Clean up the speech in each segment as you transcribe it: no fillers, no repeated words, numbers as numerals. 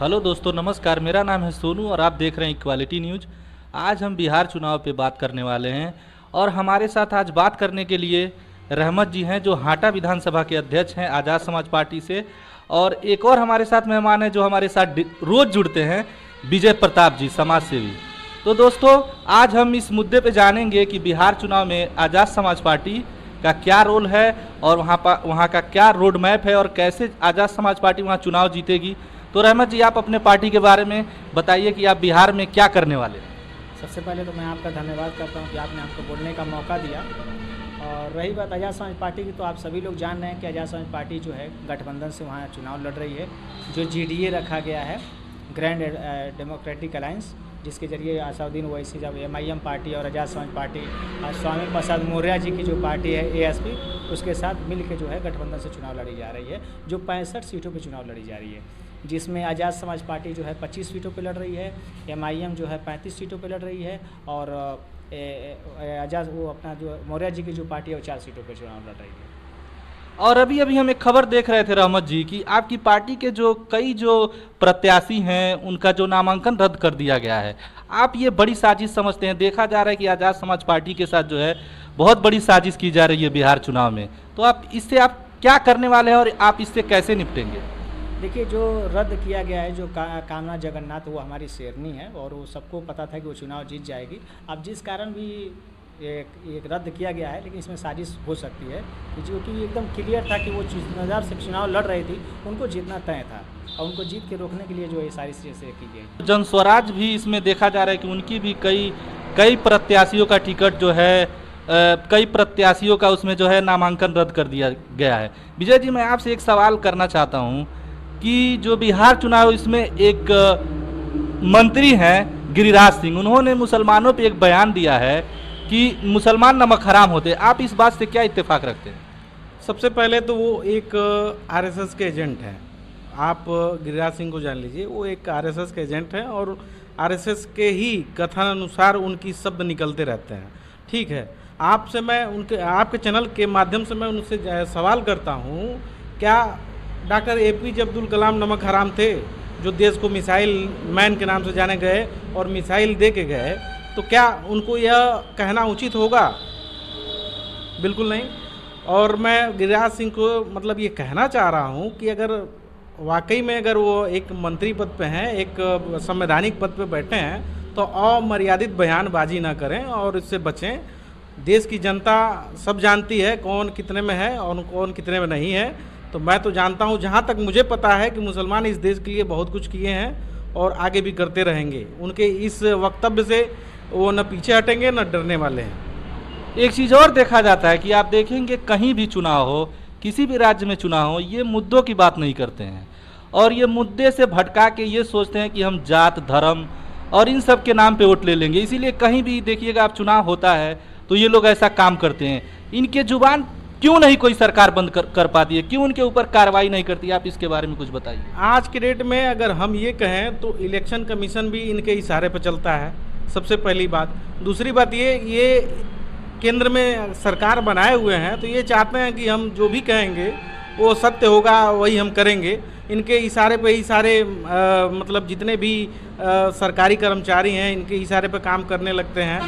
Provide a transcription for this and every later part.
Hello दोस्तों, नमस्कार। मेरा नाम है सोनू और आप देख रहे हैं इक्वालिटी न्यूज। आज हम बिहार चुनाव पे बात करने वाले हैं और हमारे साथ आज बात करने के लिए रहमत जी हैं, जो हाटा विधानसभा के अध्यक्ष हैं आज़ाद समाज पार्टी से। और एक और हमारे साथ मेहमान हैं जो हमारे साथ रोज जुड़ते हैं, विजय प्रताप जी, समाज सेवी। तो दोस्तों, आज हम इस मुद्दे पे जानेंगे कि बिहार चुनाव में आज़ाद समाज पार्टी का क्या रोल है और वहाँ का क्या रोड मैप है और कैसे आज़ाद समाज पार्टी वहाँ चुनाव जीतेगी। तो रहमत जी, आप अपने पार्टी के बारे में बताइए कि आप बिहार में क्या करने वाले हैं। सबसे पहले तो मैं आपका धन्यवाद करता हूं कि आपने हमको बोलने का मौका दिया। और रही बात आज़ाद समाज पार्टी की, तो आप सभी लोग जान रहे हैं कि आज़ाद समाज पार्टी जो है गठबंधन से वहाँ चुनाव लड़ रही है। जो GDA रखा गया है, ग्रैंड डेमोक्रेटिक अलायंस, जिसके जरिए असाउद्दीन ओवैसी, जब MIM पार्टी और आज़ाद समाज पार्टी स्वामी प्रसाद मौर्य जी की जो पार्टी है ASP, उसके साथ मिल के जो है गठबंधन से चुनाव लड़ी जा रही है, जो 65 सीटों पर चुनाव लड़ी जा रही है, जिसमें आज़ाद समाज पार्टी जो है 25 सीटों पे लड़ रही है, MIM जो है 35 सीटों पे लड़ रही है, और आज़ाद वो अपना जो मौर्य जी की जो पार्टी है वो 4 सीटों पे चुनाव लड़ रही है। और अभी हम एक खबर देख रहे थे रहमत जी कि आपकी पार्टी के कई प्रत्याशी हैं, उनका जो नामांकन रद्द कर दिया गया है। आप ये बड़ी साजिश समझते हैं? देखा जा रहा है कि आज़ाद समाज पार्टी के साथ जो है बहुत बड़ी साजिश की जा रही है बिहार चुनाव में। तो आप क्या करने वाले हैं और आप इससे कैसे निपटेंगे? देखिए, जो रद्द किया गया है, जो कामना जगन्नाथ, वो हमारी शेरनी है और वो सबको पता था कि वो चुनाव जीत जाएगी। अब जिस कारण भी एक रद्द किया गया है, लेकिन इसमें साजिश हो सकती है, जो कि एकदम क्लियर था कि वो नज़र से चुनाव लड़ रही थी, उनको जीतना तय था और उनको जीत के रोकने के लिए जो ये सारी चीज़ें की गई। जनस्वराज भी इसमें देखा जा रहा है कि उनकी भी कई प्रत्याशियों का टिकट जो है, कई प्रत्याशियों का उसमें जो है नामांकन रद्द कर दिया गया है। विजय जी, मैं आपसे एक सवाल करना चाहता हूँ कि जो बिहार चुनाव, इसमें एक मंत्री हैं गिरिराज सिंह, उन्होंने मुसलमानों पे एक बयान दिया है कि मुसलमान नमक हराम होते हैं। आप इस बात से क्या इत्तेफाक रखते हैं? सबसे पहले तो वो एक RSS के एजेंट हैं। आप गिरिराज सिंह को जान लीजिए, वो एक RSS के एजेंट हैं और RSS के ही कथन अनुसार उनकी शब्द निकलते रहते हैं। ठीक है, आपसे मैं आपके चैनल के माध्यम से मैं उनसे सवाल करता हूँ, क्या डॉक्टर APJ अब्दुल कलाम नमक हराम थे, जो देश को मिसाइल मैन के नाम से जाने गए और मिसाइल दे के गए? तो क्या उनको यह कहना उचित होगा? बिल्कुल नहीं। और मैं गिरिराज सिंह को मतलब ये कहना चाह रहा हूँ कि अगर वाकई में अगर वो एक मंत्री पद पे हैं, एक संवैधानिक पद पे बैठे हैं, तो अमर्यादित बयानबाजी ना करें और इससे बचें। देश की जनता सब जानती है कौन कितने में है और कौन कितने में नहीं है। तो मैं तो जानता हूँ, जहाँ तक मुझे पता है, कि मुसलमान इस देश के लिए बहुत कुछ किए हैं और आगे भी करते रहेंगे। उनके इस वक्तव्य से वो न पीछे हटेंगे न डरने वाले हैं। एक चीज़ और देखा जाता है कि आप देखेंगे, कहीं भी चुनाव हो, किसी भी राज्य में चुनाव हो, ये मुद्दों की बात नहीं करते हैं और ये मुद्दे से भटका के ये सोचते हैं कि हम जात, धर्म और इन सब के नाम पे वोट ले लेंगे। इसीलिए कहीं भी देखिएगा आप, चुनाव होता है तो ये लोग ऐसा काम करते हैं। इनके जुबान क्यों नहीं कोई सरकार बंद कर पाती है? क्यों उनके ऊपर कार्रवाई नहीं करती? आप इसके बारे में कुछ बताइए। आज के डेट में अगर हम ये कहें तो इलेक्शन कमीशन भी इनके इशारे पर चलता है, सबसे पहली बात। दूसरी बात, ये केंद्र में सरकार बनाए हुए हैं, तो ये चाहते हैं कि हम जो भी कहेंगे वो सत्य होगा, वही हम करेंगे। इनके इशारे पे ही सारे मतलब जितने भी सरकारी कर्मचारी हैं, इनके इशारे पे काम करने लगते हैं।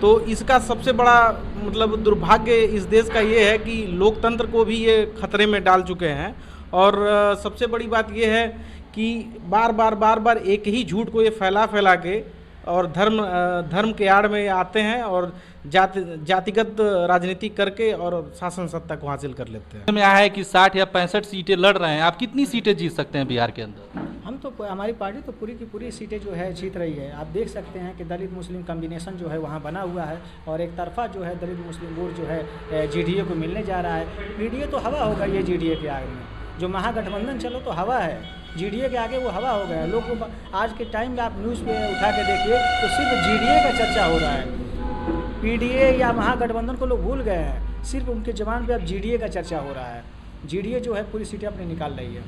तो इसका सबसे बड़ा मतलब दुर्भाग्य इस देश का ये है कि लोकतंत्र को भी ये खतरे में डाल चुके हैं। और सबसे बड़ी बात ये है कि बार बार एक ही झूठ को ये फैला के और धर्म के आड़ में आते हैं और जातिगत राजनीति करके और शासन सत्ता को हासिल कर लेते हैं। में आया है कि 60 या 65 सीटें लड़ रहे हैं। आप कितनी सीटें जीत सकते हैं बिहार के अंदर? हम तो, हमारी पार्टी तो पूरी की पूरी सीटें जो है जीत रही है। आप देख सकते हैं कि दलित मुस्लिम कम्बिनेशन जो है वहाँ बना हुआ है और एक तरफा जो है दलित मुस्लिम वोट जो है GDA को मिलने जा रहा है। PDA तो हवा होगा ये GDA के आगे में। जो महागठबंधन चलो तो हवा है, GDA के आगे वो हवा हो गया है। लोग आज के टाइम में आप न्यूज़ पे उठा के देखिए तो सिर्फ GDA का चर्चा हो रहा है। PDA या महागठबंधन को लोग भूल गए हैं, सिर्फ उनके जबान पे अब GDA का चर्चा हो रहा है। GDA जो है पूरी सीटें अपनी निकाल रही है।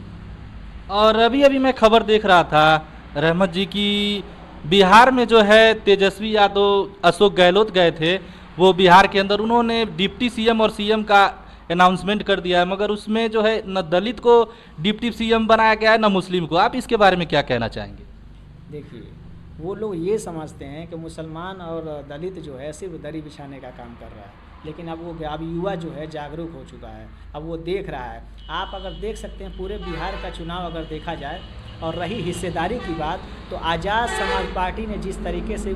और अभी मैं खबर देख रहा था रहमत जी की बिहार में जो है तेजस्वी यादव, अशोक गहलोत गए थे वो बिहार के अंदर, उन्होंने डिप्टी CM और CM का अनाउंसमेंट कर दिया है, मगर उसमें जो है न दलित को डिप्टी सीएम बनाया गया है न मुस्लिम को। आप इसके बारे में क्या कहना चाहेंगे? देखिए, वो लोग ये समझते हैं कि मुसलमान और दलित जो है सिर्फ दरी बिछाने का काम कर रहा है, लेकिन अब युवा जो है जागरूक हो चुका है, अब वो देख रहा है। आप अगर देख सकते हैं पूरे बिहार का चुनाव अगर देखा जाए, और रही हिस्सेदारी की बात, तो आज़ाद समाज पार्टी ने जिस तरीके से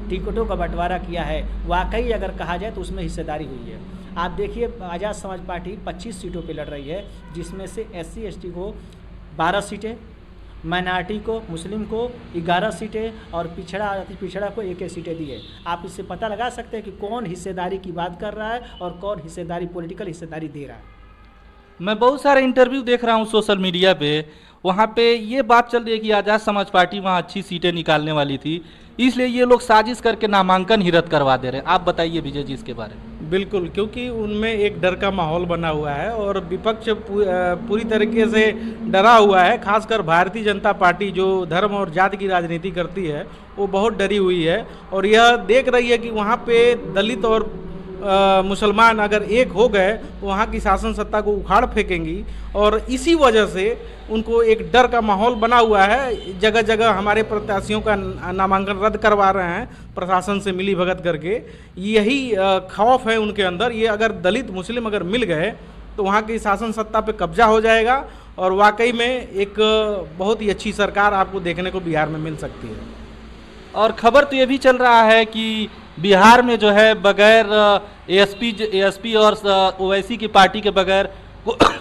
टिकटों का बंटवारा किया है, वाकई अगर कहा जाए तो उसमें हिस्सेदारी हुई है। आप देखिए, आज़ाद समाज पार्टी 25 सीटों पे लड़ रही है, जिसमें से SC ST को 12 सीटें, माइनॉरिटी को, मुस्लिम को 11 सीटें और पिछड़ा अति पिछड़ा को 1-1 सीटें दी है। आप इससे पता लगा सकते हैं कि कौन हिस्सेदारी की बात कर रहा है और कौन हिस्सेदारी, पॉलिटिकल हिस्सेदारी दे रहा है। मैं बहुत सारे इंटरव्यू देख रहा हूँ सोशल मीडिया पे, वहाँ पे ये बात चल रही है कि आज़ाद समाज पार्टी वहाँ अच्छी सीटें निकालने वाली थी, इसलिए ये लोग साजिश करके नामांकन ही रद्द करवा दे रहे हैं। आप बताइए विजय जी इसके बारे में। बिल्कुल, क्योंकि उनमें एक डर का माहौल बना हुआ है और विपक्ष पूरी तरीके से डरा हुआ है। खासकर भारतीय जनता पार्टी जो धर्म और जाति की राजनीति करती है, वो बहुत डरी हुई है और यह देख रही है कि वहाँ पे दलित और मुसलमान अगर एक हो गए तो वहाँ की शासन सत्ता को उखाड़ फेंकेंगी, और इसी वजह से उनको एक डर का माहौल बना हुआ है। जगह जगह हमारे प्रत्याशियों का नामांकन रद्द करवा रहे हैं प्रशासन से मिली भगत करके। यही खौफ है उनके अंदर। ये अगर दलित मुस्लिम अगर मिल गए तो वहाँ की शासन सत्ता पे कब्जा हो जाएगा और वाकई में एक बहुत ही अच्छी सरकार आपको देखने को बिहार में मिल सकती है। और खबर तो ये भी चल रहा है कि बिहार में जो है बगैर ASP और OIC की पार्टी के बगैर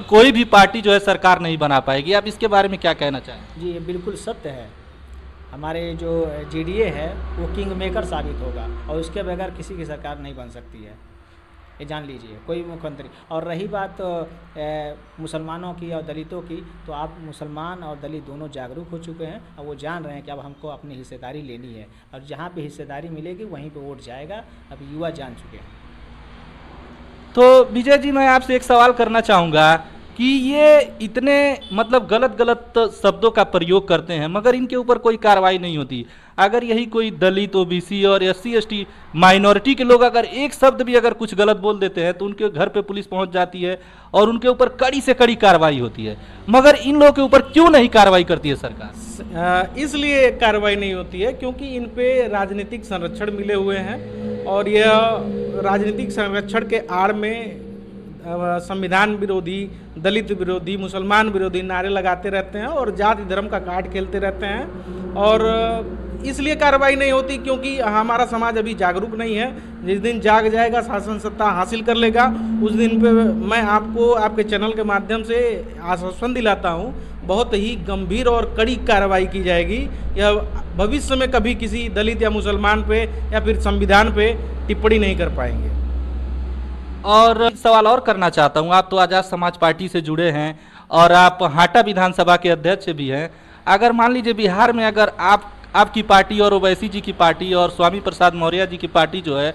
कोई भी पार्टी जो है सरकार नहीं बना पाएगी। आप इसके बारे में क्या कहना चाहें? जी, ये बिल्कुल सत्य है। हमारे जो GDA है वो किंग मेकर साबित होगा और उसके बगैर किसी की सरकार नहीं बन सकती है, ये जान लीजिए, कोई मुख्यमंत्री। और रही बात मुसलमानों की और दलितों की, तो आप मुसलमान और दलित दोनों जागरूक हो चुके हैं और वो जान रहे हैं कि अब हमको अपनी हिस्सेदारी लेनी है, और जहाँ पे हिस्सेदारी मिलेगी वहीं पे वोट जाएगा। अब युवा जान चुके हैं। तो विजय जी, मैं आपसे एक सवाल करना चाहूँगा कि ये इतने मतलब गलत गलत शब्दों का प्रयोग करते हैं, मगर इनके ऊपर कोई कार्रवाई नहीं होती। अगर यही कोई दलित, OBC और SC ST माइनॉरिटी के लोग अगर एक शब्द भी अगर कुछ गलत बोल देते हैं तो उनके घर पे पुलिस पहुंच जाती है और उनके ऊपर कड़ी से कड़ी कार्रवाई होती है, मगर इन लोगों के ऊपर क्यों नहीं कार्रवाई करती है सरकार? इसलिए कार्रवाई नहीं होती है क्योंकि इन पे राजनीतिक संरक्षण मिले हुए हैं और यह राजनीतिक संरक्षण के आड़ में संविधान विरोधी, दलित विरोधी, मुसलमान विरोधी नारे लगाते रहते हैं और जाति धर्म का कार्ड खेलते रहते हैं। और इसलिए कार्रवाई नहीं होती क्योंकि हमारा समाज अभी जागरूक नहीं है। जिस दिन जाग जाएगा, शासन सत्ता हासिल कर लेगा, उस दिन पे मैं आपको आपके चैनल के माध्यम से आश्वासन दिलाता हूँ, बहुत ही गंभीर और कड़ी कार्रवाई की जाएगी। यह भविष्य में कभी किसी दलित या मुसलमान पे या फिर संविधान पे टिप्पणी नहीं कर पाएंगे। और सवाल और करना चाहता हूँ, आप तो आज़ाद समाज पार्टी से जुड़े हैं और आप हाटा विधानसभा के अध्यक्ष भी हैं। अगर मान लीजिए बिहार में अगर आपकी पार्टी और ओवैसी जी की पार्टी और स्वामी प्रसाद मौर्य जी की पार्टी जो है,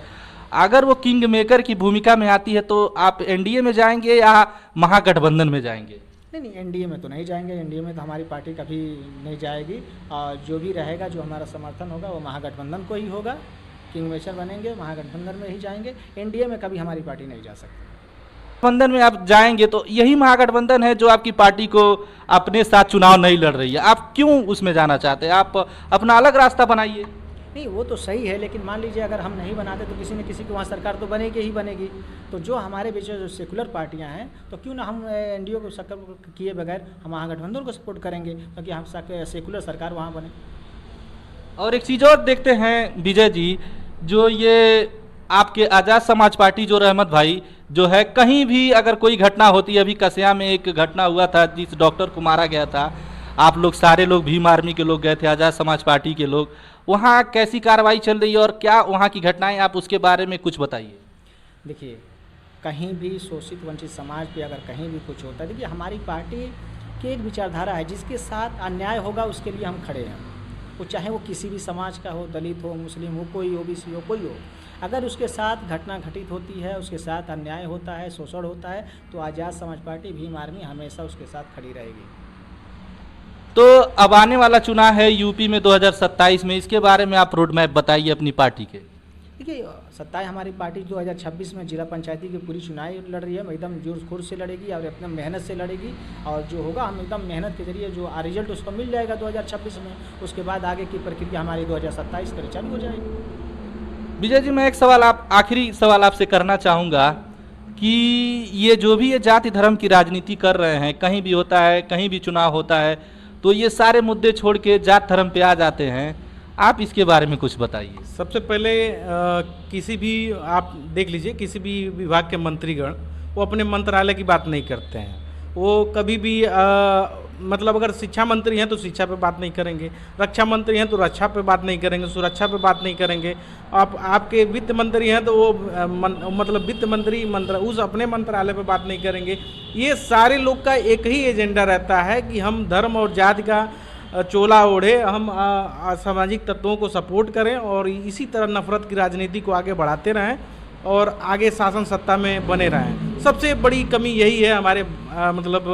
अगर वो किंग मेकर की भूमिका में आती है, तो आप NDA में जाएंगे या महागठबंधन में जाएंगे? नहीं, NDA में तो नहीं जाएंगे। NDA में तो हमारी पार्टी कभी नहीं जाएगी, और जो भी रहेगा, जो हमारा समर्थन होगा वो महागठबंधन को ही होगा। किंग मेकर बनेंगे, महागठबंधन में ही जाएंगे। NDA में कभी हमारी पार्टी नहीं जा सकती। गठबंधन में आप जाएंगे तो यही महागठबंधन है जो आपकी पार्टी को अपने साथ चुनाव नहीं लड़ रही है, आप क्यों उसमें जाना चाहते हैं? आप अपना अलग रास्ता बनाइए। नहीं, वो तो सही है, लेकिन मान लीजिए अगर हम नहीं बनाते तो किसी न किसी की वहाँ सरकार तो बनेगी ही बनेगी। तो जो हमारे बीच जो सेकुलर पार्टियाँ हैं, तो क्यों ना हम NDA को सपोर्ट किए बगैर हम महागठबंधन को सपोर्ट करेंगे, क्योंकि हम सेकुलर सरकार वहाँ बने। और एक चीज़ और देखते हैं विजय जी, जो ये आपके आज़ाद समाज पार्टी जो रहमत भाई जो है, कहीं भी अगर कोई घटना होती है, अभी कसिया में एक घटना हुआ था जिस डॉक्टर को मारा गया था, आप लोग सारे लोग भीम आर्मी के लोग गए थे, आज़ाद समाज पार्टी के लोग, वहाँ कैसी कार्रवाई चल रही है और क्या वहाँ की घटनाएं, आप उसके बारे में कुछ बताइए। देखिए, कहीं भी शोषित वंचित समाज पे अगर कहीं भी कुछ होता है, देखिए हमारी पार्टी की एक विचारधारा है, जिसके साथ अन्याय होगा उसके लिए हम खड़े हैं। वो चाहे वो किसी भी समाज का हो, दलित हो, मुस्लिम हो, कोई OBC हो, कोई हो, अगर उसके साथ घटना घटित होती है, उसके साथ अन्याय होता है, शोषण होता है, तो आज़ाद समाज पार्टी भीम आर्मी हमेशा उसके साथ खड़ी रहेगी। तो अब आने वाला चुनाव है यूपी में 2027 में, इसके बारे में आप रोड मैप बताइए अपनी पार्टी के। देखिए सत्ताएं हमारी पार्टी 2026 में जिला पंचायती की पूरी चुनाव लड़ रही है, एकदम जोर खोर से लड़ेगी और अपना मेहनत से लड़ेगी, और जो होगा हम एकदम मेहनत के जरिए जो रिजल्ट उसको मिल जाएगा 2026 में, उसके बाद आगे की प्रक्रिया हमारी 2027 तक चालू हो जाएगी। विजय जी, मैं एक सवाल आखिरी सवाल आपसे करना चाहूँगा कि ये जो भी ये जाति धर्म की राजनीति कर रहे हैं, कहीं भी होता है, कहीं भी चुनाव होता है, तो ये सारे मुद्दे छोड़ के जात धर्म पे आ जाते हैं, आप इसके बारे में कुछ बताइए। सबसे पहले किसी भी आप देख लीजिए, किसी भी विभाग के मंत्रीगण वो अपने मंत्रालय की बात नहीं करते हैं। वो कभी भी मतलब अगर शिक्षा मंत्री हैं तो शिक्षा पे बात नहीं करेंगे, रक्षा मंत्री हैं तो रक्षा पे बात नहीं करेंगे, सुरक्षा पे बात नहीं करेंगे। आपके वित्त मंत्री हैं तो वो मतलब वित्त मंत्री उस अपने मंत्रालय पे बात नहीं करेंगे। ये सारे लोग का एक ही एजेंडा रहता है कि हम धर्म और जाति का चोला ओढ़े, हम सामाजिक तत्वों को सपोर्ट करें और इसी तरह नफरत की राजनीति को आगे बढ़ाते रहें और आगे शासन सत्ता में बने रहें। सबसे बड़ी कमी यही है हमारे मतलब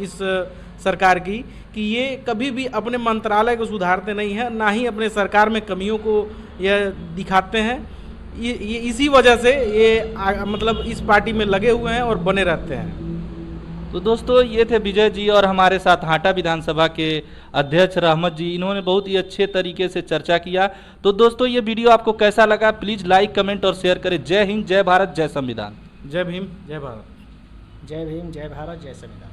इस सरकार की कि ये कभी भी अपने मंत्रालय को सुधारते नहीं हैं, ना ही अपने सरकार में कमियों को यह दिखाते हैं। ये इसी वजह से ये मतलब इस पार्टी में लगे हुए हैं और बने रहते हैं। तो दोस्तों, ये थे विजय जी और हमारे साथ हाटा विधानसभा के अध्यक्ष रहमत जी। इन्होंने बहुत ही अच्छे तरीके से चर्चा किया। तो दोस्तों, ये वीडियो आपको कैसा लगा, प्लीज़ लाइक, कमेंट और शेयर करें। जय हिंद, जय भारत, जय संविधान। जय भीम, जय भारत। जय भीम, जय भारत, जय संविधान।